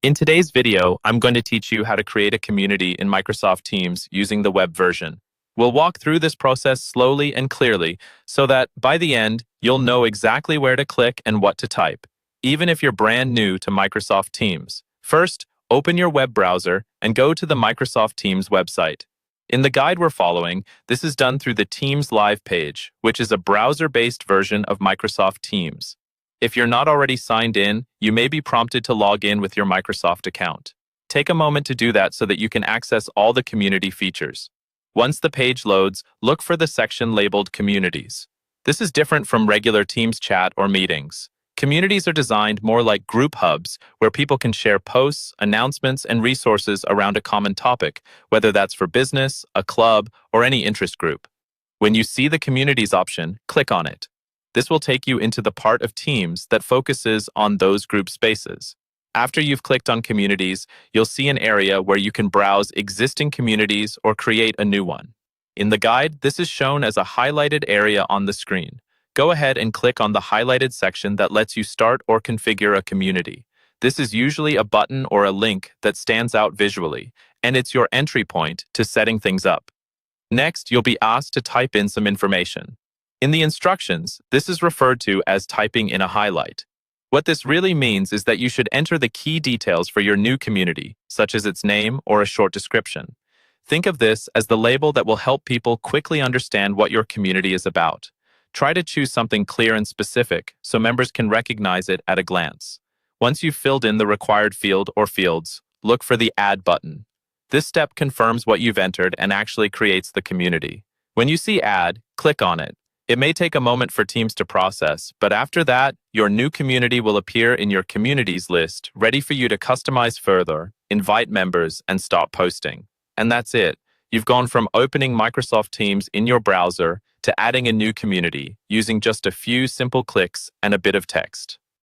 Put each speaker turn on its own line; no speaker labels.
In today's video, I'm going to teach you how to create a community in Microsoft Teams using the web version. We'll walk through this process slowly and clearly so that by the end, you'll know exactly where to click and what to type, even if you're brand new to Microsoft Teams. First, open your web browser and go to the Microsoft Teams website. In the guide we're following, this is done through the Teams Live page, which is a browser-based version of Microsoft Teams. If you're not already signed in, you may be prompted to log in with your Microsoft account. Take a moment to do that so that you can access all the community features. Once the page loads, look for the section labeled Communities. This is different from regular Teams chat or meetings. Communities are designed more like group hubs where people can share posts, announcements, and resources around a common topic, whether that's for business, a club, or any interest group. When you see the Communities option, click on it. This will take you into the part of Teams that focuses on those group spaces. After you've clicked on Communities, you'll see an area where you can browse existing communities or create a new one. In the guide, this is shown as a highlighted area on the screen. Go ahead and click on the highlighted section that lets you start or configure a community. This is usually a button or a link that stands out visually, and it's your entry point to setting things up. Next, you'll be asked to type in some information. In the instructions, this is referred to as typing in a highlight. What this really means is that you should enter the key details for your new community, such as its name or a short description. Think of this as the label that will help people quickly understand what your community is about. Try to choose something clear and specific so members can recognize it at a glance. Once you've filled in the required field or fields, look for the Add button. This step confirms what you've entered and actually creates the community. When you see Add, click on it. It may take a moment for Teams to process, but after that, your new community will appear in your Communities list, ready for you to customize further, invite members, and start posting. And that's it. You've gone from opening Microsoft Teams in your browser to adding a new community using just a few simple clicks and a bit of text.